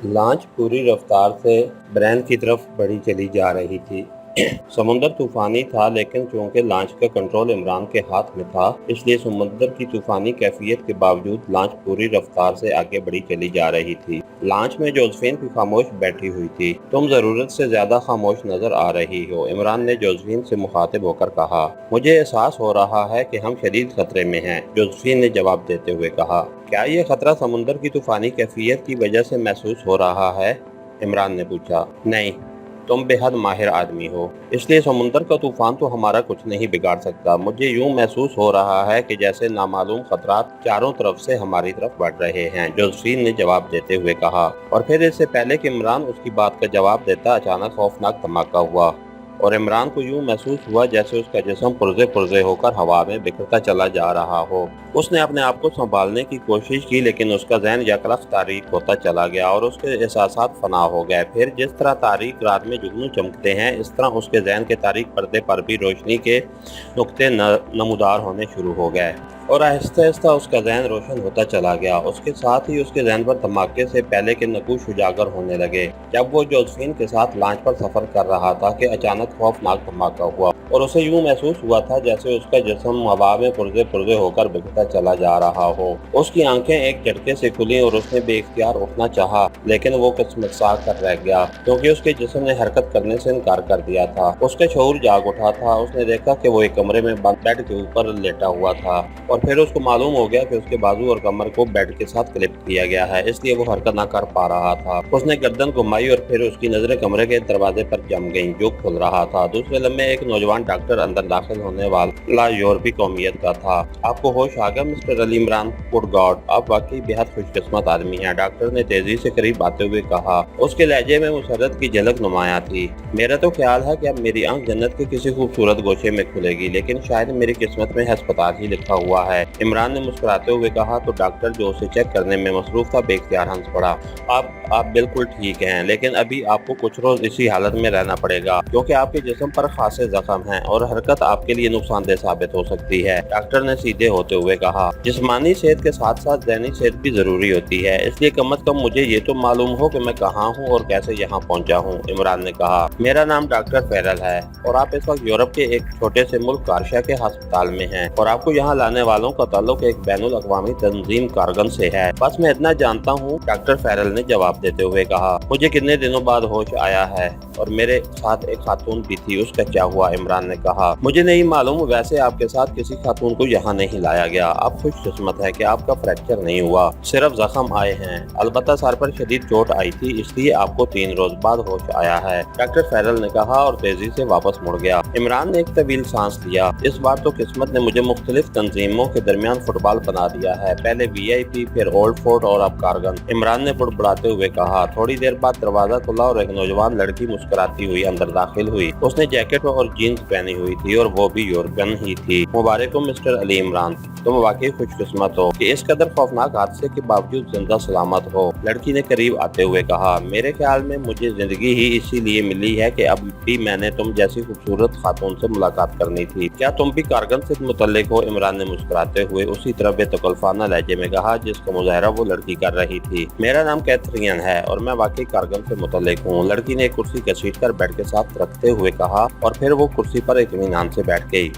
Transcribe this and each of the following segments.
Launch पूरी रफ्तार से ब्रैन की तरफ बढ़ी चली जा रही थी। समुंदर तूफानी था, लेकिन चूंकि लॉन्च का कंट्रोल इमरान के हाथ में था, इसलिए समुंदर की तूफानी कैफियत के बावजूद लॉन्च पूरी रफ्तार से आगे बढ़ी चली जा रही थी। लॉन्च में जोसेफीन भी खामोश बैठी हुई थी। तुम जरूरत से ज्यादा खामोश नजर आ रही हो, इमरान ने जोसेफीन से मुखातिब होकर कहा। मुझे एहसास हो रहा है कि हम शदीद खतरे में हैं, जोसेफीन ने जवाब देते हुए कहा। क्या ये खतरा समुंदर की तूफानी कैफियत की वजह से महसूस हो रहा है? इमरान ने पूछा। नहीं, तुम बेहद माहिर आदमी हो, इसलिए समुंदर का तूफान तो हमारा कुछ नहीं बिगाड़ सकता। मुझे यूं महसूस हो रहा है कि जैसे नामालूम खतरात चारों तरफ से हमारी तरफ बढ़ रहे हैं, जोसेफीन ने जवाब देते हुए कहा। और फिर इससे पहले कि इमरान उसकी बात का जवाब देता, अचानक खौफनाक धमाका हुआ और इमरान को यूं महसूस हुआ जैसे उसका जिस्म पुर्जे पुर्जे होकर हवा में बिखरता चला जा रहा हो। उसने अपने आप को संभालने की कोशिश की, लेकिन उसका ज़हन यकलख तारीक होता चला गया और उसके एहसासात फना हो गए। फिर जिस तरह तारीक रात में जुगनू चमकते हैं, इस तरह उसके ज़हन के तारीक पर्दे पर भी रोशनी के नुक्ते नमूदार होने शुरू हो गए और आहिस्ता आहिस्ता उसका ज़हन रोशन होता चला गया। उसके साथ ही उसके ज़हन पर धमाके से पहले के नकूश उजागर होने लगे। जब वो जोसेफीन के साथ लॉन्च पर सफ़र कर रहा था कि अचानक खौफनाक धमाका हुआ और उसे यूं महसूस हुआ था जैसे उसका जिस्म हवा में पुर्जे पुर्जे होकर बिखरता चला जा रहा हो। उसकी आंखें एक झटके से खुली और उसने बेइख्तियार उठना चाहा, लेकिन वो किस्मतसा कर रह गया क्योंकि उसके जिस्म ने हरकत करने से इनकार कर दिया था। उसका शऊर जाग उठा था। उसने देखा कि वो एक कमरे में बंद बेड के ऊपर लेटा हुआ था और फिर उसको मालूम हो गया कि उसके बाजू और कमर को बेड के साथ क्लिप किया गया है, इसलिए वो हरकत न कर पा रहा था। उसने गर्दन घुमाई और फिर उसकी नजरें कमरे के दरवाजे पर जम गईं, जो खुल रहा था। दूसरे लम्हे एक नौजवान डॉक्टर अंदर दाखिल होने वाला यूरोपी कौमियत का था। आपको होश आ गया mister Ali Imran? Good God, आप वाकई बेहद खुशकिस्मत आदमी हैं, डॉक्टर ने तेजी से करीब आते हुए कहा। उसके लहजे में मुसरत की झलक नुमाया थी। मेरा तो ख्याल है कि अब मेरी आंख जन्नत के किसी खूबसूरत गोशे में खुलेगी, लेकिन शायद मेरी किस्मत में अस्पताल ही लिखा हुआ है, इमरान ने मुस्कुराते हुए कहा। तो डॉक्टर जो उसे चेक करने में मसरूफ था बेख्तियार हंस पड़ा। आप बिल्कुल ठीक हैं, लेकिन अभी आपको कुछ रोज इसी हालत में रहना पड़ेगा क्योंकि आपके जिस्म पर खासे जख्म हैं और हरकत आपके लिए नुकसानदेह साबित हो सकती है, डॉक्टर ने सीधे होते हुए कहा। जिस्मानी सेहत के साथ साथ ज़हनी सेहत भी जरूरी होती है, इसलिए कम अज कम मुझे ये तो मालूम हो कि मैं कहाँ हूँ और कैसे यहाँ पहुँचा हूँ, इमरान ने कहा। मेरा नाम डॉक्टर फेरल है और आप इस वक्त यूरोप के एक छोटे से मुल्क कार्शा के अस्पताल में हैं और आपको यहाँ लाने वालों का ताल्लुक एक बैनुल अक़वामी तंजीम कारगन से है। बस मैं इतना जानता हूँ, डॉक्टर फेरल ने जवाब देते हुए कहा। मुझे कितने दिनों बाद होश आया है और मेरे साथ एक खातून भी थी, उसका क्या हुआ, इमरान ने कहा। मुझे नहीं मालूम, वैसे आपके साथ किसी खातून को यहाँ नहीं लाया गया। आप खुशकिस्मत है कि आपका फ्रैक्चर नहीं हुआ, सिर्फ जख्म आए हैं। अलबत्ता सर पर शदीद चोट आई थी, इसलिए आपको 3 रोज बाद होश आया है, डॉक्टर फेरल ने कहा और तेजी से वापस मुड़ गया। इमरान ने एक तवील सांस लिया। इस बार तो किस्मत ने मुझे मुख्तलिफ तंजीमों के दरमियान फुटबॉल बना दिया है, पहले VIP, फिर ओल्ड फोर्ट और अब कारगन, इमरान ने बुड़बुड़ाते हुए कहा। थोड़ी देर बाद दरवाजा खुला और एक नौजवान लड़की मुस्कुराती हुई अंदर दाखिल हुई। उसने जैकेट और जीन्स पहनी हुई थी और वो भी यूरोपियन ही थी। मुबारक हो मिस्टर अली इमरान, तुम वाकई खुशकिस्मत हो कि इस कदर खौफनाक हादसे के बावजूद जिंदा सलामत हो, लड़की ने करीब आते हुए कहा। मेरे ख्याल में मुझे जिंदगी ही इसीलिए मिली है कि अब भी मैंने तुम जैसी खूबसूरत खातून से मुलाकात करनी थी। क्या तुम भी कारगन से मुतल्लिक हो, इमरान ने मुस्कुराते हुए उसी तरह बेतकल्फाना लहजे में कहा जिसका मुजाहरा वो लड़की कर रही थी। मेरा नाम कैथरीन है और मैं वाकई कारगन से मुतल्लिक हूँ, लड़की ने एक कुर्सी घसीट कर बेड के साथ रखते हुए कहा और फिर वो कुर्सी पर इत्मीनान से बैठ गई।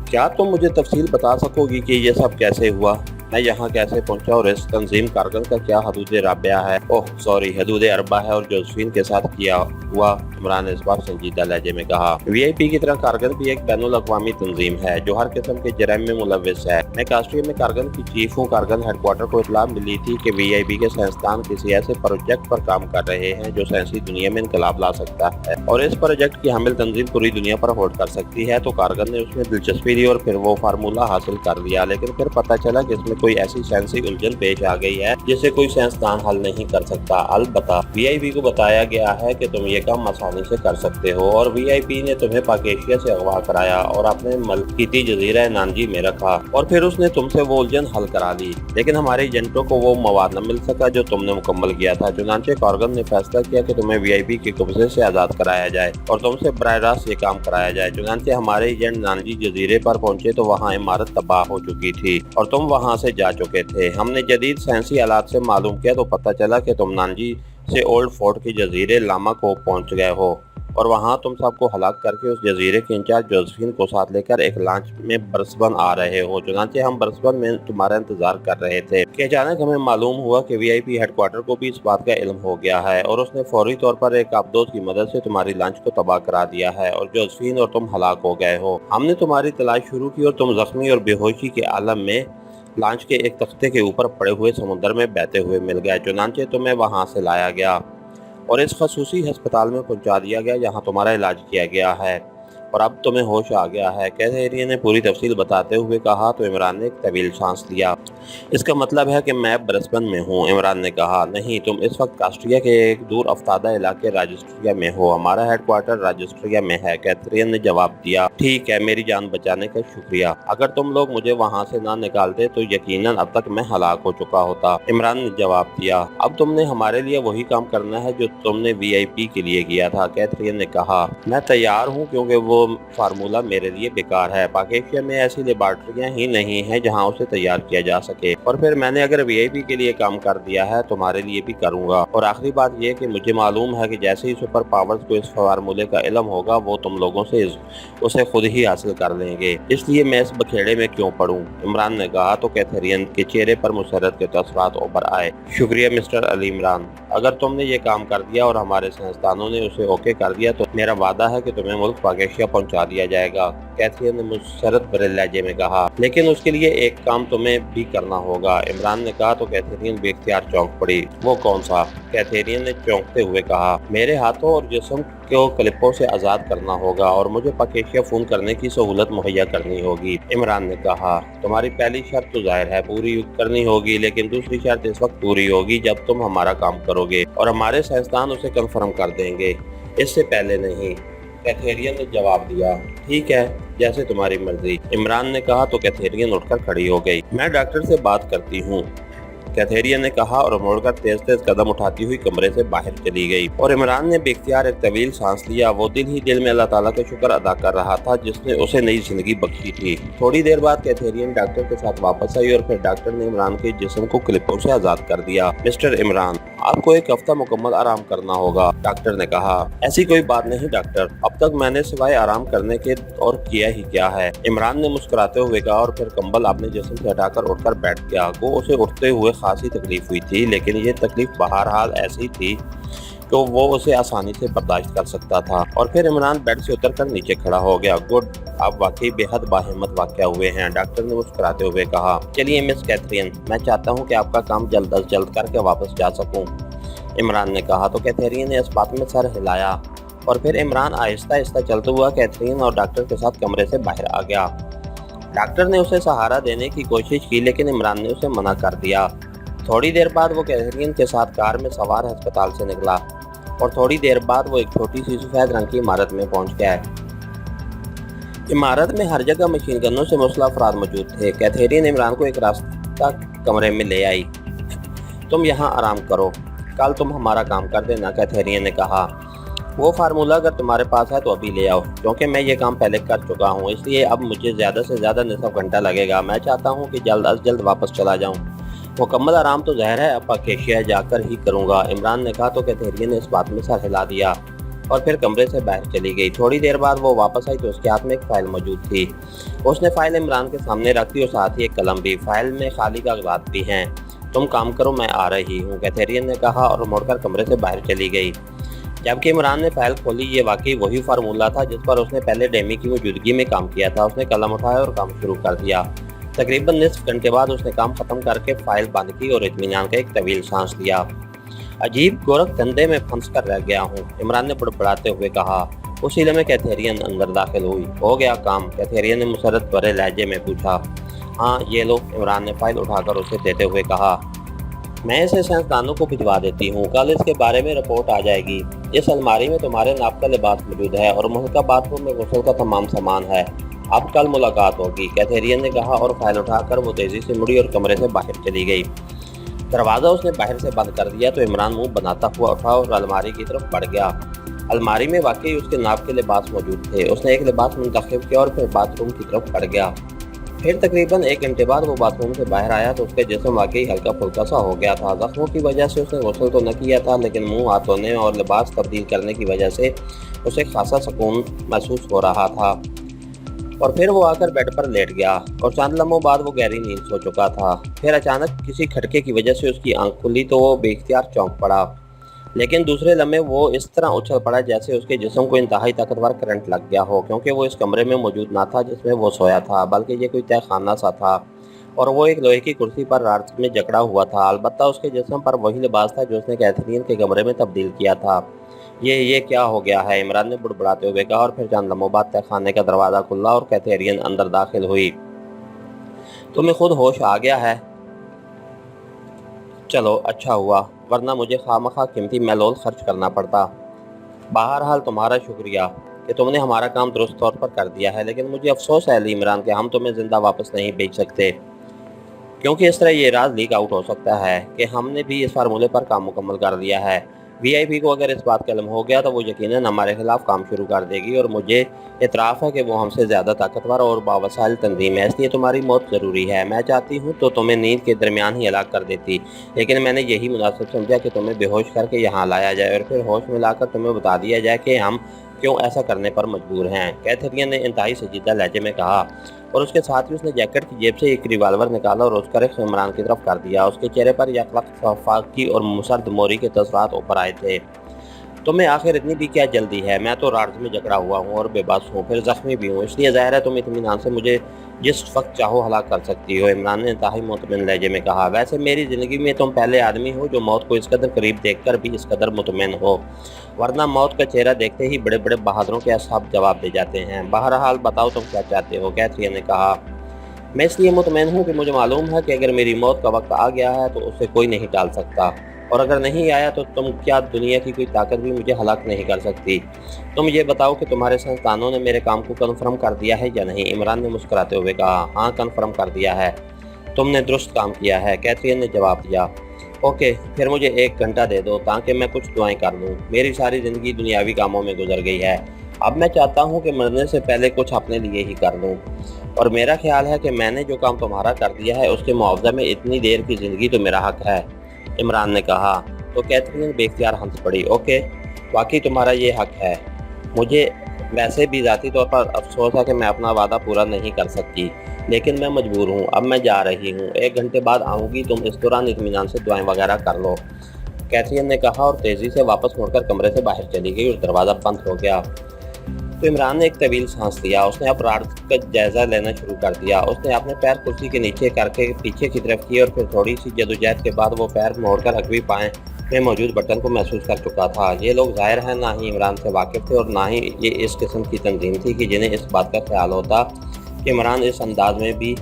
क्या तुम मुझे तफसील बता सकोगी कि ये सब कैसे हुआ? मैं यहाँ कैसे पहुँचा और इस तंजीम कारगन का क्या हदूद राबिया है? ओह सॉरी, हदूद अरबा है और जोसेफीन के साथ किया हुआ, इमरान ने इस बार संजीदा लहजे में कहा। VIP की तरह कारगन भी एक बैनुल अक़वामी तंजीम है जो हर किस्म के जराइम में मुलव्विस है। मैं कास्ट्रिया में कारगन की चीफ हूँ। कारगन हेडक्वार्टर को इत्तला मिली थी कि VIP के साइंसदान किसी ऐसे प्रोजेक्ट पर काम कर रहे हैं जो साइंसी दुनिया में इनकलाब ला सकता है और इस प्रोजेक्ट की हामिल तंजीम पूरी दुनिया पर होल्ड कर सकती है। तो कारगन ने उसमें दिलचस्पी ली और फिर वो फार्मूला हासिल कर लिया, लेकिन फिर पता चला कि इसमें कोई ऐसी साइंसी उलझन पेश आ गई है जिसे कोई साइंसदान हल नहीं कर सकता। अलबत्ता VIP को बताया गया है कि तुम ये काम आसानी से कर सकते हो और VIP ने तुम्हें पाकेशिया से अगवा कराया और अपने मलकीती जजीरा नानजी में रखा और फिर उसने तुमसे वो उलझन हल करा ली, लेकिन हमारे एजेंटों को वो मवाद न मिल सका जो तुमने मुकम्मल किया था। चुनांचे कारगन ने फैसला किया कि तुम्हें VIP के कब्जे से आजाद कराया जाए और तुमसे बराह रास्त ये काम कराया जाए। चुनांचे हमारे एजेंट नानजी जजीरे पर पहुंचे तो वहाँ इमारत तबाह हो चुकी थी और तुम वहाँ से जा चुके थे। हमने जदीद साइंसी आलात से मालूम किया तो पता चला कि तुम नानजी से ओल्ड फोर्ट के जजीरे लामा को पहुंच गए हो और वहां तुम सबको हलाक करके उस जजीरे के इंचार्ज जोसेफिन को साथ लेकर एक लॉन्च में ब्रिस्बेन आ रहे हो। चुनांचे हम ब्रिस्बेन में तुम्हारा इंतजार कर रहे थे कि अचानक हमें मालूम हुआ कि वीआईपी हेडक्वार्टर को भी इस बात का इल्म हो गया है और उसने फौरी तौर पर एक आबदोज की मदद से तुम्हारी लॉन्च को तबाह करा दिया है और जोसेफिन और तुम हलाक हो गए हो। हमने तुम्हारी तलाश शुरू की और तुम जख्मी और बेहोशी के आलम में लॉन्च के एक तख्ते के ऊपर पड़े हुए समुद्र में बहते हुए मिल गए। चुनांचे तुम्हें वहां से लाया गया और इस खसूसी अस्पताल में पहुंचा दिया गया जहां तुम्हारा इलाज किया गया है और अब तुम्हें होश आ गया है। कैथेरिन ने पूरी तफसील बताते हुए कहा तो इमरान ने एक तवील सांस लिया। इसका मतलब है कि मैं ब्रिस्बेन में हूँ, इमरान ने कहा। नहीं, तुम इस वक्त कास्ट्रिया के एक दूर अफ्तादा इलाके राजिस्ट्रिया में हो। हमारा हेडक्वार्टर राजिस्ट्रिया में है, कैथेरिन ने जवाब दिया। ठीक है, मेरी जान बचाने का शुक्रिया। अगर तुम लोग मुझे वहाँ से ना निकालते तो यकीनन अब तक मैं हलाक हो चुका होता, इमरान ने जवाब दिया। अब तुमने हमारे लिए वही काम करना है जो तुमने वीआईपी के लिए किया था, कैथेरिन ने कहा। मैं तैयार हूँ क्योंकि वो फार्मूला मेरे लिए बेकार है। पाकेशिया में ऐसी लेबॉर्ट्रियां ही नहीं हैं जहां उसे तैयार किया जा सके और फिर मैंने अगर वीआईपी के लिए काम कर दिया है तुम्हारे लिए भी करूंगा। और आखिरी बात यह कि मुझे मालूम है कि जैसे ही सुपर पावर्स को इस फार्मूले का इल्म होगा वो तुम लोगों से उसे खुद ही हासिल कर लेंगे, इसलिए मैं इस बखेड़े में क्यों पड़ूं, इमरान ने कहा। तो कैथेरिन के चेहरे पर मुसरत के तसरात उभर आए। शुक्रिया मिस्टर अली इमरान, अगर तुमने ये काम कर दिया और हमारे साइंसदानों ने उसे ओके कर दिया तो मेरा वादा है कि तुम्हें मुल्क पाकेशिया पहुंचा दिया जाएगा, कैथेरिन ने मुसरत भरे लहजे में कहा। लेकिन उसके लिए एक काम तुम्हें भी करना होगा, इमरान ने कहा। तो कैथेरिन बेख्तियार चौंक पड़ी। वो कौन सा, कैथेरिन ने चौंकते हुए कहा। मेरे हाथों और जिस्म को क्लिपों से आज़ाद करना होगा और मुझे पाकेशिया फोन करने की सहूलत मुहैया करनी होगी, इमरान ने कहा। तुम्हारी पहली शर्त तो जाहिर है पूरी करनी होगी, लेकिन दूसरी शर्त इस वक्त पूरी होगी जब तुम हमारा काम करोगे और हमारे साइंसदान उसे कंफर्म कर देंगे, इससे पहले नहीं, कैथेरिन ने जवाब दिया। ठीक है, जैसे तुम्हारी मर्जी, इमरान ने कहा। तो कैथेरिन उठकर खड़ी हो गई। मैं डॉक्टर से बात करती हूँ, कैथेरिन ने कहा और मुड़कर तेज तेज कदम उठाती हुई कमरे से बाहर चली गई और इमरान ने बेख्तियार एक तवील सांस लिया। वो दिल ही दिल में अल्लाह ताला का शुक्र अदा कर रहा था जिसने उसे नई जिंदगी बख्शी थी। थोड़ी देर बाद कैथेरिन डॉक्टर के साथ वापस आई और फिर डॉक्टर ने इमरान के जिस्म को क्लिपों से आजाद कर दिया। मिस्टर इमरान, आपको एक हफ्ता मुकम्मल आराम करना होगा, डॉक्टर ने कहा। ऐसी कोई बात नहीं डॉक्टर, अब तक मैंने सिवाय आराम करने के और किया ही क्या है, इमरान ने मुस्कुराते हुए कहा और फिर कंबल अपने जिस्म से हटाकर उठकर बैठ गया। वो उसे उठते हुए खासी तकलीफ हुई थी, लेकिन ये तकलीफ बहरहाल ऐसी थी तो वो उसे आसानी से बर्दाश्त कर सकता था। और फिर इमरान बेड से उतरकर नीचे खड़ा हो गया। गुड, आप वाकई बेहद बाहिम्मत वाक़या हुए हैं, डॉक्टर ने मुस्कुराते हुए कहा। चलिए मिस कैथरीन, मैं चाहता हूँ कि आपका काम जल्द अज जल्द करके वापस जा सकूँ, इमरान ने कहा। तो कैथरीन ने इस बात में सर हिलाया और फिर इमरान आहिस्ता आहिस्ता चलता हुआ कैथरीन और डॉक्टर के साथ कमरे से बाहर आ गया। डॉक्टर ने उसे सहारा देने की कोशिश की, लेकिन इमरान ने उसे मना कर दिया। थोड़ी देर बाद वो कैथरीन के साथ कार में सवार अस्पताल से निकला और थोड़ी देर बाद वो एक छोटी सी सफेद रंग की इमारत में पहुंच गया। इमारत में हर जगह मशीन गनों से मुसल्लह अफराद मौजूद थे। कैथरीन इमरान को एक रास्ता कमरे में ले आई। तुम यहाँ आराम करो, कल तुम हमारा काम कर देना, कैथरीन ने कहा। वो फार्मूला अगर तुम्हारे पास है तो अभी ले आओ, क्योंकि मैं ये काम पहले कर चुका हूँ, इसलिए अब मुझे ज़्यादा से ज़्यादा निसफ घंटा लगेगा। मैं चाहता हूँ कि जल्द अज जल्द वापस चला जाऊँ। मुकम्मल आराम तो ज़ाहिर है अब पाकेशिया जाकर ही करूँगा, इमरान ने कहा। तो कैथरीन ने इस बात में सर हिला दिया और फिर कमरे से बाहर चली गई। थोड़ी देर बाद वो वापस आई तो उसके हाथ में एक फ़ाइल मौजूद थी। उसने फ़ाइल इमरान के सामने रख दी और साथ ही एक कलम भी। फ़ाइल में खाली कागजात भी हैं। तुम काम करो, मैं आ रही हूँ, कैथरीन ने कहा और मुड़कर कमरे से बाहर चली गई। जबकि इमरान ने फाइल खोली, ये वाकई वही फार्मूला था जिस पर उसने पहले डेमी की मौजूदगी में काम किया था। उसने कलम उठाया और काम शुरू कर दिया। तकरीबन निस्फ घंटे बाद उसने काम खत्म करके फाइल बंद की और इत्मीनान का एक तवील सांस लिया। अजीब गोरख धंधे में फंस कर रह गया हूँ, इमरान ने बड़बड़ाते हुए कहा। उसी लम्हे कैथरीन अंदर दाखिल हुई। हो गया काम, कैथरीन ने मुसरत भरे लहजे में पूछा। हाँ ये लो, इमरान ने फाइल उठाकर उसे देते हुए कहा। मैं इसे साइंसदानों को भिजवा देती हूँ, कल इसके बारे में रिपोर्ट आ जाएगी। इस अलमारी में तुम्हारे नाप का लिबास मौजूद है और मुल्का बाथरूम में गुस्ल का तमाम सामान है। अब कल मुलाकात होगी, कैथरीन ने कहा और फाइल उठाकर वो तेजी से मुड़ी और कमरे से बाहर चली गई। दरवाज़ा उसने बाहर से बंद कर दिया तो इमरान मुंह बनाता हुआ उठा और अलमारी की तरफ बढ़ गया। अलमारी में वाकई उसके नाप के लिबास मौजूद थे। उसने एक लिबास मुंतखब किया और फिर बाथरूम की तरफ बढ़ गया। फिर तकरीबन 1 घंटे बाद वो बाथरूम से बाहर आया तो उसका जिस्म वाकई हल्का फुल्का सा हो गया था। जख्मों की वजह से उसने गुस्ल तो न किया था, लेकिन मुंह हाथ धोने और लिबास तब्दील करने की वजह से उसे खासा सुकून महसूस हो रहा था। और फिर वो आकर बेड पर लेट गया और चंद लम्हों बाद वो गहरी नींद सो चुका था। फिर अचानक किसी खटके की वजह से उसकी आंख खुली तो वो बेख्तियार चौंक पड़ा, लेकिन दूसरे लम्हे वो इस तरह उछल पड़ा जैसे उसके जिस्म को इंतहाई ताकतवर करंट लग गया हो, क्योंकि वो इस कमरे में मौजूद ना था जिसमें वो सोया था, बल्कि ये कोई तहखाना सा था और वो एक लोहे की कुर्सी पर रात में जकड़ा हुआ था। अलबत्ता उसके जिस्म पर वही लिबास था जो उसने कैथरीन के कमरे में तब्दील किया था। ये क्या हो गया है, इमरान ने बुड़बुड़ाते हुए कहा। और फिर चंद लम्हों बाद तहखाने का दरवाज़ा खुला और कैथरीन अंदर दाखिल हुई। तुम्हें खुद होश आ गया है? चलो अच्छा हुआ, वरना मुझे खामखा कीमती मेलोल खर्च करना पड़ता। बहरहाल तुम्हारा शुक्रिया कि तुमने हमारा काम दुरुस्त तौर पर कर दिया है, लेकिन मुझे अफसोस है अली इमरान कि हम तुम्हें ज़िंदा वापस नहीं भेज सकते, क्योंकि इस तरह ये राज लीक आउट हो सकता है कि हमने भी इस फार्मूले पर काम मुकम्मल कर लिया है। वीआईपी को अगर इस बात का इल्म हो गया तो वो यकीनन हमारे खिलाफ काम शुरू कर देगी, और मुझे इतराफ़ है कि वो हमसे ज़्यादा ताकतवर और बावसाइल तंजीम है, इसलिए तुम्हारी मौत ज़रूरी है। मैं चाहती हूँ तो तुम्हें नींद के दरमियान ही हलाक कर देती, लेकिन मैंने यही मुनासिब समझा कि तुम्हें बेहोश करके यहाँ लाया जाए और फिर होश में लाकर तुम्हें बता दिया जाए कि हम क्यों ऐसा करने पर मजबूर हैं। कैथरीन ने इंतहाई संजीदा लहजे में कहा, और उसके साथ ही उसने जैकेट की जेब से एक रिवाल्वर निकाला और उसका रुख इमरान की तरफ कर दिया। उसके चेहरे पर यकलक फाकी और मुसर्द मोरी के तसरात ऊपर आए थे। तुम्हें आखिर इतनी भी क्या जल्दी है? मैं तो राज में जकड़ा हुआ हूँ और बेबस हूँ, फिर जख्मी भी हूँ, इसलिए ज़ाहिर है तुम इत्मीनान से मुझे जिस वक्त चाहो हलाक कर सकती हो, इमरान ने इंतहाई मुतमिन लहजे में कहा। वैसे मेरी ज़िंदगी में तुम पहले आदमी हो जो मौत को इस कदर करीब देखकर भी इस कदर मुतमिन हो, वरना मौत का चेहरा देखते ही बड़े बड़े बहादुरों के असहाब जवाब दे जाते हैं। बहरहाल बताओ तुम क्या चाहते हो? कैथरीन ने कहा। मैं इसलिए मुतमईन हूँ कि मुझे मालूम है कि अगर मेरी मौत का वक्त आ गया है तो उसे कोई नहीं टाल सकता, और अगर नहीं आया तो तुम क्या दुनिया की कोई ताकत भी मुझे हलाक नहीं कर सकती। तुम ये बताओ कि तुम्हारे संस्थानों ने मेरे काम को कन्फर्म कर दिया है या नहीं? इमरान ने मुस्कुराते हुए कहा। हाँ, कन्फर्म कर दिया है, तुमने दुरुस्त काम किया है, कैथरीन ने जवाब दिया। ओके, फिर मुझे 1 घंटा दे दो ताकि मैं कुछ दुआएं कर लूँ। मेरी सारी ज़िंदगी दुनियावी कामों में गुजर गई है, अब मैं चाहता हूँ कि मरने से पहले कुछ अपने लिए ही कर लूँ, और मेरा ख्याल है कि मैंने जो काम तुम्हारा कर दिया है उसके मुआवजा में इतनी देर की ज़िंदगी तो मेरा हक है, इमरान ने कहा। तो कैथरीन बेख्तियार हंस पड़ी। ओके, वाकई तुम्हारा ये हक है। मुझे वैसे भी ज़ाती तौर पर अफसोस है कि मैं अपना वादा पूरा नहीं कर सकती, लेकिन मैं मजबूर हूँ। अब मैं जा रही हूँ, 1 घंटे बाद आऊँगी, तुम इस दौरान इत्मीनान से दुआएं वगैरह कर लो, कैथरीन ने कहा और तेज़ी से वापस मुड़कर कमरे से बाहर चली गई और दरवाज़ा बंद हो गया। तो इमरान ने एक तवील सांस लिया। उसने अब रात का जायज़ा लेना शुरू कर दिया। उसने अपने पैर कुर्सी के नीचे करके पीछे की तरफ किए और फिर थोड़ी सी जदोजहद के बाद वो पैर मोड़कर अगवी पाएँ में मौजूद बटन को महसूस कर चुका था। ये लोग ज़ाहिर है ना ही इमरान से वाकिफ़ थे और ना ही ये इस किस्म की तंजीम थी कि जिन्हें इस बात का ख्याल होता कि इमरान इस अंदाज में भी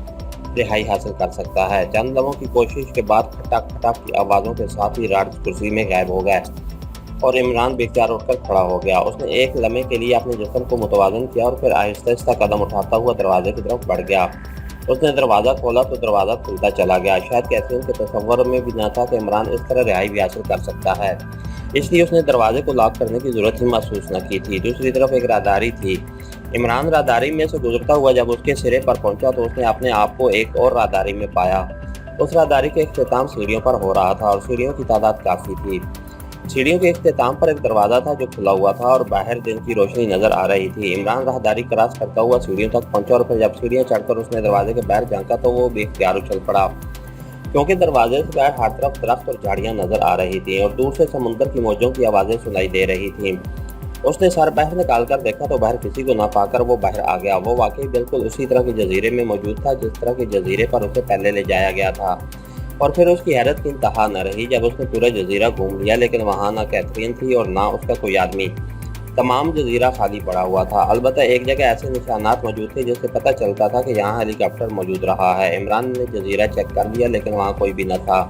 रिहाई हासिल कर सकता है। चंद लम्हों की कोशिश के बाद खटाक खटाक की आवाज़ों के साथ ही राड कुर्सी में गायब हो गए और इमरान बेख्तियार उठकर खड़ा हो गया। उसने एक लम्हे के लिए अपने जिस्म को मुतवाज़न किया और फिर आहिस्ता आहिस्ता कदम उठाता हुआ दरवाजे की तरफ बढ़ गया। उसने दरवाज़ा खोला तो दरवाज़ा खुलता चला गया। शायद कैथरीन के तसव्वुर में भी न था कि इमरान इस तरह रिहाई भी हासिल कर सकता है, इसलिए उसने दरवाजे को लॉक करने की ज़रूरत ही महसूस न की थी। दूसरी तरफ एक राहदारी थी। इमरान राहदारी में से गुजरता हुआ जब उसके सिरे पर पहुंचा तो उसने अपने आप को एक और राहदारी में पाया। उस राहदारी के इख्तिताम सीढ़ियों पर हो रहा था और सीढ़ियों की तादाद काफ़ी थी। सीढ़ियों के इख्तिताम पर एक दरवाज़ा था जो खुला हुआ था और बाहर दिन की रोशनी नजर आ रही थी। इमरान राहदारी क्रॉस करता हुआ सीढ़ियों तक पहुंचा और फिर जब सीढ़ियां चढ़कर उसने दरवाजे के बाहर झांका तो वो बेख्तियार उछल पड़ा, क्योंकि दरवाजे से बाहर हर तरफ दरख्त और झाड़ियां नजर आ रही थी और दूर से समुद्र की मौजों की आवाज़ें सुनाई दे रही थीं। उसने सर बाहर निकाल कर देखा तो बाहर किसी को ना पाकर वो बाहर आ गया। वो वाकई बिल्कुल उसी तरह के जजीरे में मौजूद था जिस तरह के जजीरे पर उसे पहले ले जाया गया था। और फिर उसकी हैरत की इंतहा न रही जब उसने पूरा जजीरा घूम लिया, लेकिन वहाँ ना कैथरीन थी और ना उसका कोई आदमी। तमाम जजीरा खाली पड़ा हुआ था। अलबत्ता एक जगह ऐसे निशानात मौजूद थे जिससे पता चलता था कि यहाँ हेलीकॉप्टर मौजूद रहा है। इमरान ने जजीरा चेक कर लिया, लेकिन वहाँ कोई भी न था।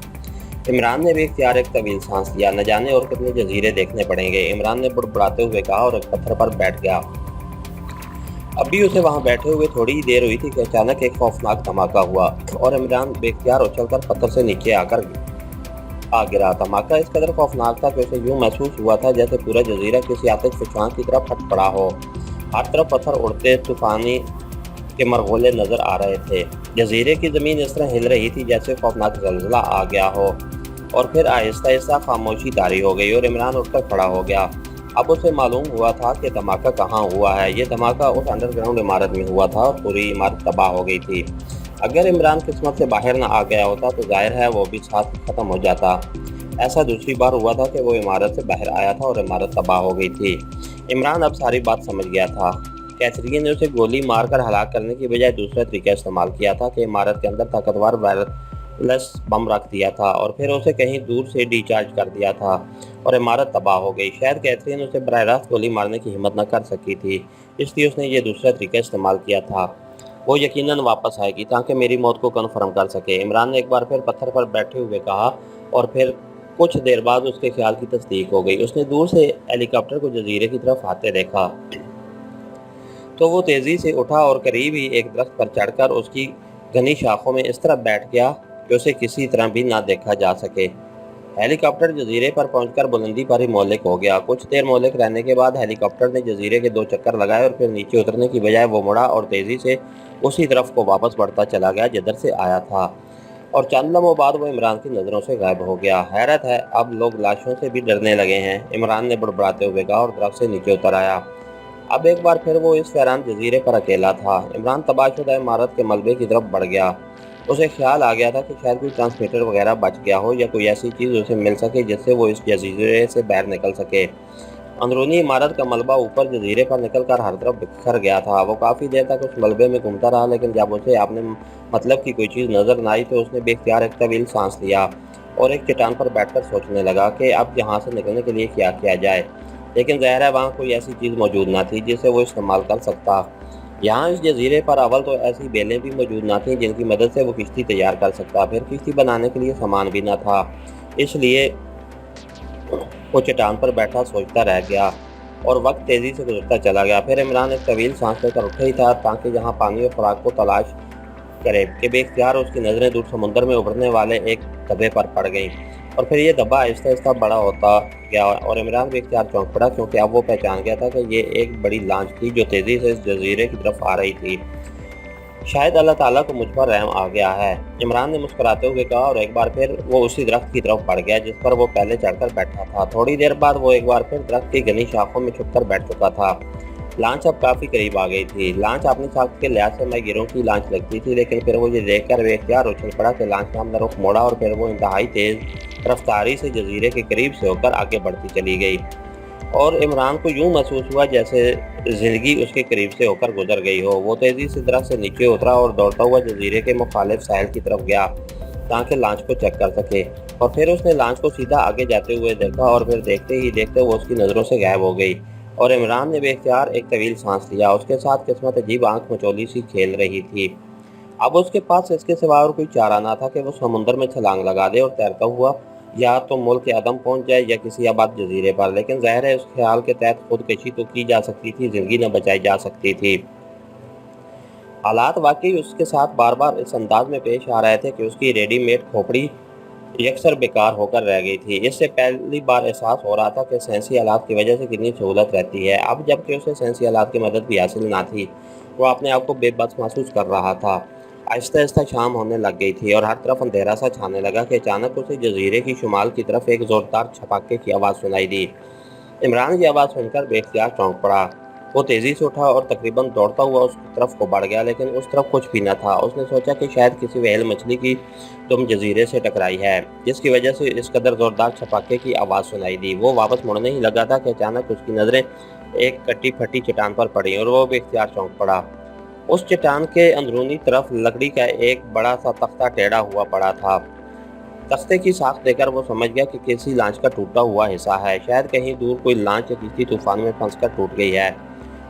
इमरान ने भी इख्तियार एक तवील सांस लिया। न जाने और कितने जजीरे देखने पड़ेंगे, इमरान ने बुड़बुड़ाते हुए कहा और एक पत्थर पर बैठ गया। अभी उसे वहां बैठे हुए थोड़ी ही देर हुई थी कि अचानक एक खौफनाक धमाका हुआ और इमरान बेख्तियार उछलकर पत्थर से नीचे आकर आ गिरा। धमाका इस कदर खौफनाक था कि उसे यूं महसूस हुआ था जैसे पूरा जजीरा किसी आतिश फशां की तरफ फट पड़ा हो। हर तरफ पत्थर उड़ते तूफानी کے مرغولے نظر آ رہے تھے۔ جزیرے کی زمین اس طرح ہل رہی تھی جیسے خوفناک زلزلہ آ گیا ہو، اور پھر آہستہ آہستہ خاموشی طاری ہو گئی اور عمران اٹھ کر کھڑا ہو گیا۔ اب اسے معلوم ہوا تھا کہ دھماکہ کہاں ہوا ہے۔ یہ دھماکہ اس انڈر گراؤنڈ عمارت میں ہوا تھا اور پوری عمارت تباہ ہو گئی تھی۔ اگر عمران قسمت سے باہر نہ آ گیا ہوتا تو ظاہر ہے وہ بھی ساتھ ختم ہو جاتا۔ ایسا دوسری بار ہوا تھا کہ وہ عمارت سے باہر آیا تھا اور عمارت تباہ ہو گئی تھی۔ عمران اب ساری بات سمجھ گیا تھا۔ کیتھرین نے اسے گولی مار کر ہلاک کرنے کی بجائے دوسرا طریقہ استعمال کیا تھا کہ عمارت کے اندر طاقتور وائرلیس بم رکھ دیا تھا اور پھر اسے کہیں دور سے ڈی چارج کر دیا تھا اور عمارت تباہ ہو گئی۔ شاید کیتھرین اسے براہ راست گولی مارنے کی ہمت نہ کر سکی تھی، اس لیے اس نے یہ دوسرا طریقہ استعمال کیا تھا۔ وہ یقیناً واپس آئے گی تاکہ میری موت کو کنفرم کر سکے، عمران نے ایک بار پھر پتھر پر بیٹھے ہوئے کہا، اور پھر کچھ دیر بعد اس کے خیال کی تصدیق ہو گئی۔ اس نے دور سے ہیلی کاپٹر کو جزیرے کی طرف آتے دیکھا تو وہ تیزی سے اٹھا اور قریب ہی ایک درخت پر چڑھ کر اس کی گھنی شاخوں میں اس طرح بیٹھ گیا کہ اسے کسی طرح بھی نہ دیکھا جا سکے۔ ہیلی کاپٹر جزیرے پر پہنچ کر بلندی پر ہی مہلک ہو گیا۔ کچھ دیر مہلک رہنے کے بعد ہیلی کاپٹر نے جزیرے کے 2 چکر لگائے اور پھر نیچے اترنے کی بجائے وہ مڑا اور تیزی سے اسی طرف کو واپس بڑھتا چلا گیا جدھر سے آیا تھا، اور چند لمحوں بعد وہ عمران کی نظروں سے غائب ہو گیا۔ حیرت ہے، اب لوگ لاشوں سے بھی ڈرنے لگے ہیں، عمران نے بڑبڑاتے ہوئے کہا اور درخت سے نیچے اتر آیا۔ اب ایک بار پھر وہ اس ویران جزیرے پر اکیلا تھا۔ عمران تباہ شدہ عمارت کے ملبے کی طرف بڑھ گیا۔ اسے خیال آ گیا تھا کہ شاید کوئی ٹرانسمیٹر وغیرہ بچ گیا ہو یا کوئی ایسی چیز اسے مل سکے جس سے وہ اس جزیرے سے باہر نکل سکے۔ اندرونی عمارت کا ملبہ اوپر جزیرے پر نکل کر ہر طرف بکھر گیا تھا۔ وہ کافی دیر تک اس ملبے میں گھومتا رہا، لیکن جب اسے اپنے مطلب کی کوئی چیز نظر نہ آئی تو اس نے بے اختیار ایک طویل سانس لیا اور ایک چٹان پر بیٹھ کر سوچنے لگا کہ اب یہاں سے نکلنے کے لیے کیا کیا جائے، لیکن ظاہر ہے وہاں کوئی ایسی چیز موجود نہ تھی جسے وہ استعمال کر سکتا۔ یہاں اس جزیرے پر اول تو ایسی بیلیں بھی موجود نہ تھیں جن کی مدد سے وہ کشتی تیار کر سکتا، پھر کشتی بنانے کے لیے سامان بھی نہ تھا۔ اس لیے وہ چٹان پر بیٹھا سوچتا رہ گیا اور وقت تیزی سے گزرتا چلا گیا۔ پھر عمران ایک طویل سانس لے کر اٹھا ہی تھا تاکہ جہاں پانی اور خوراک کو تلاش کرے کہ بے اختیار اس کی نظریں دور سمندر میں ابھرنے والے ایک دھبے پر پڑ گئیں، اور پھر یہ دھبا آہستہ آہستہ بڑا ہوتا گیا اور عمران بے اختیار چونک پڑا، کیونکہ اب وہ پہچان گیا تھا کہ یہ ایک بڑی لانچ تھی جو تیزی سے اس جزیرے کی طرف آ رہی تھی۔ شاید اللہ تعالیٰ کو مجھ پر رحم آ گیا ہے، عمران نے مسکراتے ہوئے کہا، اور ایک بار پھر وہ اسی درخت کی طرف بڑھ گیا جس پر وہ پہلے چڑھ کر بیٹھا تھا۔ تھوڑی دیر بعد وہ ایک بار پھر درخت کی گھنی شاخوں میں چھپ کر بیٹھ چکا تھا۔ لانچ اب کافی قریب آ گئی تھی۔ لانچ اپنی ساخت کے لحاظ سے ماہی گیروں کی لانچ لگتی تھی، لیکن پھر وہ یہ دیکھ کر بے اختیار اچھل پڑا کہ لانچ نے اپنا رخ موڑا اور پھر وہ انتہائی تیز رفتاری سے جزیرے کے قریب سے ہو کر آگے بڑھتی چلی گئی، اور عمران کو یوں محسوس ہوا جیسے زندگی اس کے قریب سے ہو کر گزر گئی ہو۔ وہ تیزی سے درخت سے نیچے اترا اور دوڑتا ہوا جزیرے کے مخالف ساحل کی طرف گیا تاکہ لانچ کو چیک کر سکے، اور پھر اس نے لانچ کو سیدھا آگے جاتے ہوئے دیکھا اور پھر دیکھتے ہی دیکھتے وہ اس کی نظروں سے غائب ہو گئی، اور عمران نے بے اختیار ایک طویل سانس لیا۔ اس کے ساتھ قسمت عجیب آنکھ مچولی سی کھیل رہی تھی۔ اب اس کے پاس اس کے سوا اور کوئی چارہ نہ تھا کہ وہ سمندر میں چھلانگ لگا دے اور تیرتا ہوا یا تو ملک عدم پہنچ جائے یا کسی آباد جزیرے پر، لیکن ظاہر ہے اس خیال کے تحت خودکشی تو کی جا سکتی تھی، زندگی نہ بچائی جا سکتی تھی۔ حالات واقعی اس کے ساتھ بار بار اس انداز میں پیش آ رہے تھے کہ اس کی ریڈی میڈ کھوپڑی یکسر بیکار ہو کر رہ گئی تھی۔ اس سے پہلی بار احساس ہو رہا تھا کہ سائنسی آلات کی وجہ سے کتنی سہولت رہتی ہے۔ اب جب کہ اسے سائنسی آلات کی مدد بھی حاصل نہ تھی، وہ اپنے آپ کو بے بس محسوس کر رہا تھا۔ آہستہ آہستہ شام ہونے لگ گئی تھی اور ہر طرف اندھیرا سا چھانے لگا کہ اچانک اسے جزیرے کی شمال کی طرف ایک زوردار چھپاکے کی آواز سنائی دی۔ عمران یہ آواز سن کر بے اختیار چونک پڑا۔ وہ تیزی سے اٹھا اور تقریباً دوڑتا ہوا اس طرف کو بڑھ گیا، لیکن اس طرف کچھ بھی نہ تھا۔ اس نے سوچا کہ شاید کسی وہیل مچھلی کی دم جزیرے سے ٹکرائی ہے جس کی وجہ سے اس قدر زوردار چھپاکے کی آواز سنائی دی۔ وہ واپس مڑنے ہی لگا تھا کہ اچانک اس کی نظریں ایک کٹی پھٹی چٹان پر پڑیں اور وہ بے اختیار چونک پڑا۔ اس چٹان کے اندرونی طرف لکڑی کا ایک بڑا سا تختہ ٹیڑھا ہوا پڑا تھا۔ تختے کی ساخت دیکھ کر وہ سمجھ گیا کہ کسی لانچ کا ٹوٹا ہوا حصہ ہے، شاید کہیں دور کوئی لانچ یا کسی طوفان میں پھنس کر ٹوٹ گئی ہے،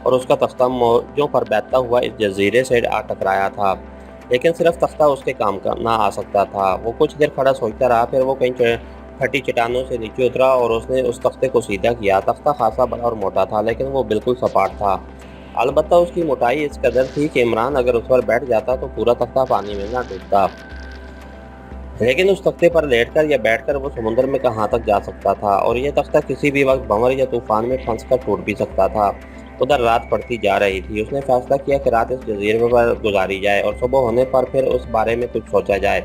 اور اس کا تختہ موجوں پر بیٹھتا ہوا اس جزیرے سے آ ٹکرایا تھا، لیکن صرف تختہ اس کے کام کا نہ آ سکتا تھا۔ وہ کچھ دیر کھڑا سوچتا رہا، پھر وہ کئی پھٹی چٹانوں سے نیچے اترا اور اس نے اس تختے کو سیدھا کیا۔ تختہ خاصا بڑا اور موٹا تھا، لیکن وہ بالکل سپاٹ تھا، البتہ اس کی موٹائی اس قدر تھی کہ عمران اگر اس پر بیٹھ جاتا تو پورا تختہ پانی میں نہ ڈوبتا، لیکن اس تختے پر لیٹ کر یا بیٹھ کر وہ سمندر میں کہاں تک جا سکتا تھا، اور یہ تختہ کسی بھی وقت بھنور یا طوفان میں پھنس کر ٹوٹ بھی سکتا تھا۔ ادھر رات پڑتی جا رہی تھی۔ اس نے فیصلہ کیا کہ رات اس جزیرے پر گزاری جائے اور صبح ہونے پر پھر اس بارے میں کچھ سوچا جائے۔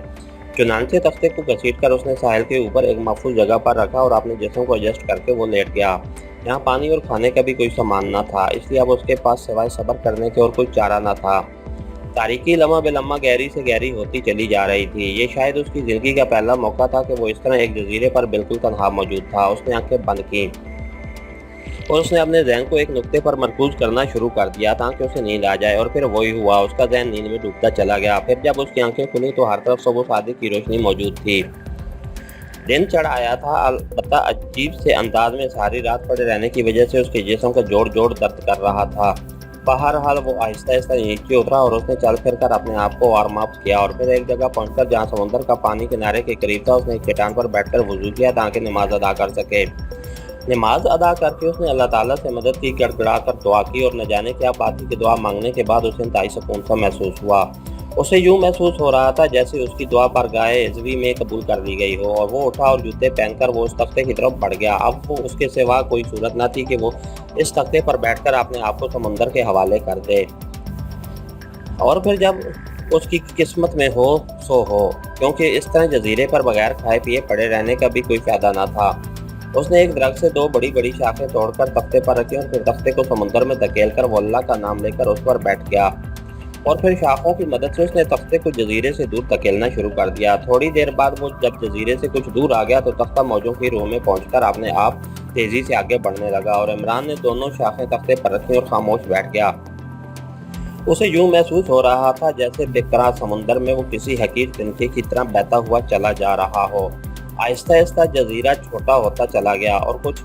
چنانچہ تختے کو گھسیٹ کر اس نے ساحل کے اوپر ایک محفوظ جگہ پر رکھا اور اپنے جسم کو ایڈجسٹ کر کے وہ لیٹ گیا۔ یہاں پانی اور کھانے کا بھی کوئی سامان نہ تھا، اس لیے اب اس کے پاس سوائے صبر کرنے کے اور کوئی چارہ نہ تھا۔ تاریکی لمحہ بے لمحہ گہری سے گہری ہوتی چلی جا رہی تھی۔ یہ شاید اس کی زندگی کا پہلا موقع تھا کہ وہ اس طرح ایک جزیرے پر بالکل تنہا موجود تھا۔ اس نے آنکھیں بند کیں اور اس نے اپنے ذہن کو ایک نقطے پر مرکوز کرنا شروع کر دیا تاکہ اسے نیند آ جائے، اور پھر وہی ہوا، اس کا ذہن نیند میں ڈوبتا چلا گیا۔ پھر جب اس کی آنکھیں کھلیں تو ہر طرف صبح صادق کی روشنی موجود تھی۔ دن چڑھ آیا تھا، البتہ عجیب سے انداز میں ساری رات پڑے رہنے کی وجہ سے اس کے جسم کا جوڑ درد کر رہا تھا۔ بہرحال وہ آہستہ آہستہ نیچے اترا اور اس نے چل پھر کر اپنے آپ کو وارم اپ کیا، اور پھر ایک جگہ پہنچ کر جہاں سمندر کا پانی کنارے کے قریب تھا اس نے ایک چٹان پر بیٹھ کر وضو کیا تاکہ نماز ادا کر سکے۔ نماز ادا کر کے اس نے اللہ تعالیٰ سے مدد کی، گڑ گڑا کر دعا کی، اور نہ جانے کیا بات تھی کہ دعا مانگنے کے بعد اسے انتہائی سکون سا محسوس ہوا۔ اسے یوں محسوس ہو رہا تھا جیسے اس کی دعا بارگاہ عزوی میں قبول کر لی گئی ہو، اور وہ اٹھا اور جوتے پہن کر وہ اس تختے کی طرف بڑھ گیا۔ اب وہ اس کے سوا کوئی صورت نہ تھی کہ وہ اس تختے پر بیٹھ کر اپنے آپ کو سمندر کے حوالے کر دے، اور پھر جب اس کی قسمت میں ہو سو ہو، کیونکہ اس طرح جزیرے پر بغیر کھائے پیے پڑے رہنے کا بھی کوئی فائدہ نہ تھا۔ اس نے ایک درخت سے 2 بڑی بڑی شاخیں توڑ کر تختے پر رکھی اور پھر تختے کو سمندر میں دھکیل کر وہ اللہ کا نام لے کر اس پر بیٹھ گیا، اور پھر شاخوں کی مدد سے اس نے تختے کو جزیرے سے دور دھکیلنا شروع کر دیا۔ تھوڑی دیر بعد وہ جب جزیرے سے کچھ دور آ گیا تو تختہ موجوں کی روح میں پہنچ کر اپنے آپ تیزی سے آگے بڑھنے لگا، اور عمران نے دونوں شاخیں تختے پر رکھیں اور خاموش بیٹھ گیا۔ اسے یوں محسوس ہو رہا تھا جیسے بے قرار سمندر میں وہ کسی حقیر تنکے کی طرح بہتا ہوا چلا جا رہا ہو۔ آہستہ آہستہ جزیرہ چھوٹا ہوتا چلا گیا اور کچھ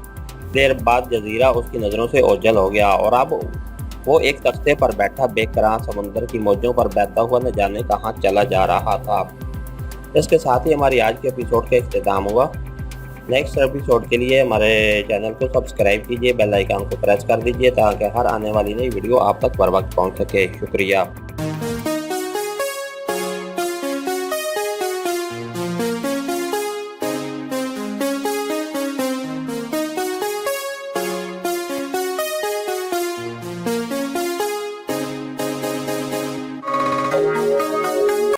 دیر بعد جزیرہ اس کی نظروں سے اوجھل ہو گیا، اور اب وہ ایک تختے پر بیٹھا بے قرار سمندر کی موجوں پر بہتا ہوا نہ جانے کہاں چلا جا رہا تھا۔ اس کے ساتھ ہی ہماری آج کے ایپیسوڈ کا اختتام ہوا۔ نیکسٹ ایپیسوڈ کے لیے ہمارے چینل کو سبسکرائب کیجیے، بیل آئیکن کو پریس کر دیجیے تاکہ ہر آنے والی نئی ویڈیو آپ تک بر وقت پہنچ سکے۔ شکریہ۔